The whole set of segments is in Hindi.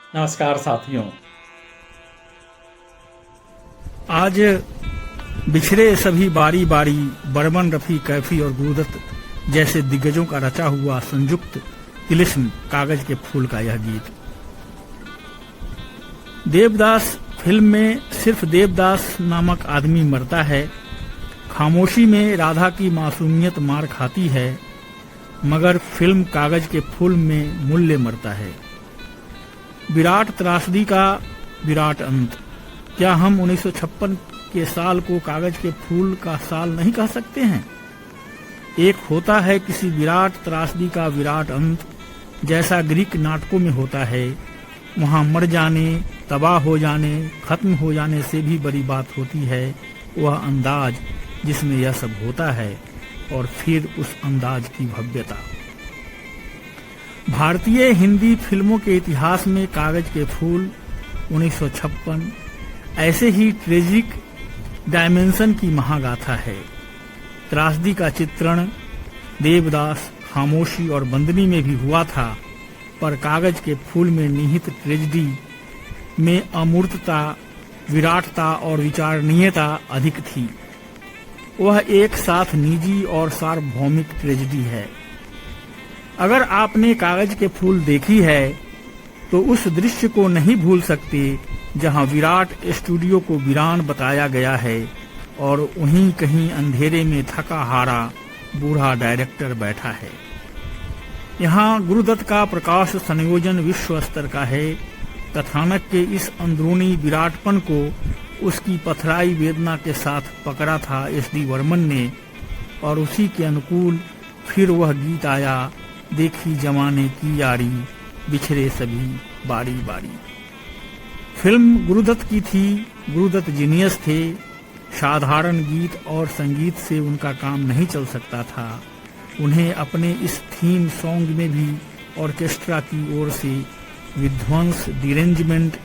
नमस्कार साथियों। आज बिछड़े सभी बारी बारी, बर्मन, रफी, कैफी और गुरुदत्त जैसे दिग्गजों का रचा हुआ संयुक्त तिलिस्म कागज के फूल का यह गीत। देवदास फिल्म में सिर्फ देवदास नामक आदमी मरता है, खामोशी में राधा की मासूमियत मार खाती है, मगर फिल्म कागज के फूल में मूल्य मरता है। विराट त्रासदी का विराट अंत। क्या हम 1956 के साल को कागज के फूल का साल नहीं कह सकते हैं? एक होता है किसी विराट त्रासदी का विराट अंत, जैसा ग्रीक नाटकों में होता है। वहां मर जाने, तबाह हो जाने, खत्म हो जाने से भी बड़ी बात होती है वह अंदाज जिसमें यह सब होता है, और फिर उस अंदाज की भव्यता। भारतीय हिंदी फिल्मों के इतिहास में कागज के फूल 1956 ऐसे ही ट्रेजिक डायमेंशन की महागाथा है। त्रासदी का चित्रण देवदास, खामोशी और बंदनी में भी हुआ था, पर कागज के फूल में निहित ट्रेजेडी में अमूर्तता, विराटता और विचारणीयता अधिक थी। वह एक साथ निजी और सार्वभौमिक ट्रेजेडी है। अगर आपने कागज के फूल देखी है तो उस दृश्य को नहीं भूल सकते जहां विराट स्टूडियो को वीरान बताया गया है और वहीं कहीं अंधेरे में थका हारा बूढ़ा डायरेक्टर बैठा है। यहाँ गुरुदत्त का प्रकाश संयोजन विश्व स्तर का है। कथानक के इस अंदरूनी विराटपन को उसकी पथराई वेदना के साथ पकड़ा था एस.डी. बर्मन ने, और उसी के अनुकूल फिर वह गीत आया, देखी जमाने की यारी, बिछड़े सभी बारी बारी। फिल्म गुरुदत्त की थी, गुरुदत्त जीनियस थे। साधारण गीत और संगीत से उनका काम नहीं चल सकता था। उन्हें अपने इस थीम सॉन्ग में भी ऑर्केस्ट्रा की ओर से विध्वंस, डिरेंजमेंट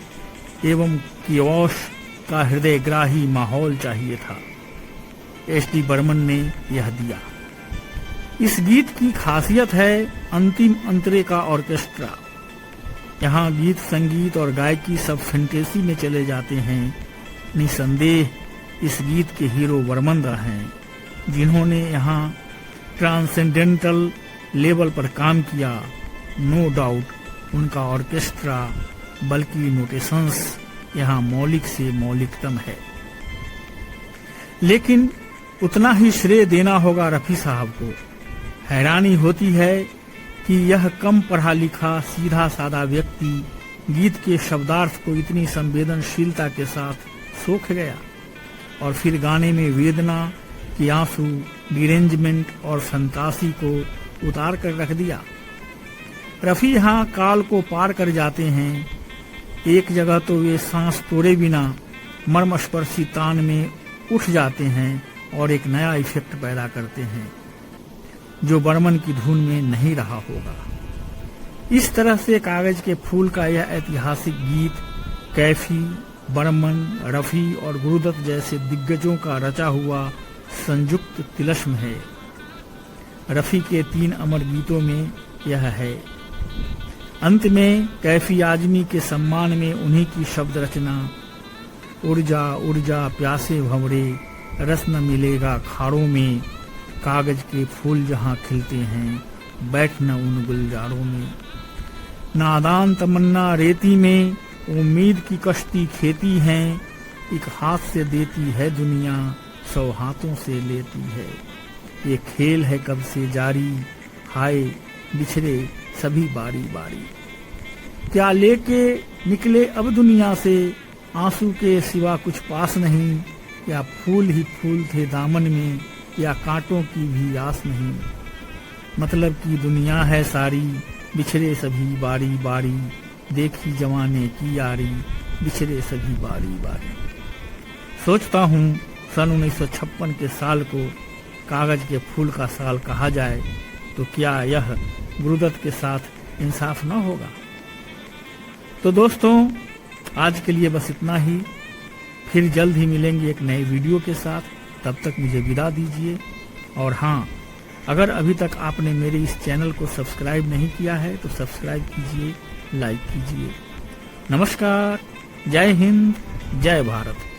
एवं कियोश का हृदयग्राही माहौल चाहिए था। एस.डी. बर्मन ने यह दिया। इस गीत की खासियत है अंतिम अंतरे का ऑर्केस्ट्रा। यहाँ गीत, संगीत और गायकी सब फैंटेसी में चले जाते हैं। निसंदेह इस गीत के हीरो बर्मन हैं, जिन्होंने यहाँ ट्रांसेंडेंटल लेवल पर काम किया। नो डाउट उनका ऑर्केस्ट्रा, बल्कि नोटेशंस यहाँ मौलिक से मौलिकतम है। लेकिन उतना ही श्रेय देना होगा रफी साहब को। हैरानी होती है कि यह कम पढ़ा लिखा सीधा सादा व्यक्ति गीत के शब्दार्थ को इतनी संवेदनशीलता के साथ सोख गया और फिर गाने में वेदना की आंसू, डिरेंजमेंट और फंतासी को उतार कर रख दिया। रफी यहाँ काल को पार कर जाते हैं। एक जगह तो वे सांस तोड़े बिना मर्मस्पर्शी तान में उठ जाते हैं और एक नया इफेक्ट पैदा करते हैं जो बर्मन की धुन में नहीं रहा होगा। इस तरह से कागज के फूल का यह ऐतिहासिक गीत कैफी, बर्मन, रफी और गुरुदत्त जैसे दिग्गजों का रचा हुआ संयुक्त तिलिस्म है। रफी के 3 अमर गीतों में यह है। अंत में कैफी आजमी के सम्मान में उन्हीं की शब्द रचना, उर्जा उर्जा प्यासे भंवरे, रस न मिलेगा खाड़ों में, कागज के फूल जहाँ खिलते हैं, बैठ न उन गुलजारों में। नादान तमन्ना रेती में, उम्मीद की कश्ती खेती है, एक हाथ से देती है दुनिया, 100 हाथों से लेती है। ये खेल है कब से जारी, हाय बिछड़े सभी बारी बारी। क्या लेके निकले अब दुनिया से, आंसू के सिवा कुछ पास नहीं, या फूल ही फूल थे दामन में, या कांटों की भी आस नहीं। मतलब की दुनिया है सारी, बिछड़े सभी बारी बारी, देखी जमाने की यारी, बिछड़े सभी बारी बारी। सोचता हूँ सन 1956 के साल को कागज के फूल का साल कहा जाए तो क्या यह गुरुदत्त के साथ इंसाफ न होगा? तो दोस्तों, आज के लिए बस इतना ही। फिर जल्द ही मिलेंगे एक नए वीडियो के साथ। तब तक मुझे विदा दीजिए। और हाँ, अगर अभी तक आपने मेरे इस चैनल को सब्सक्राइब नहीं किया है तो सब्सक्राइब कीजिए, लाइक कीजिए नमस्कार, जय हिंद, जय भारत।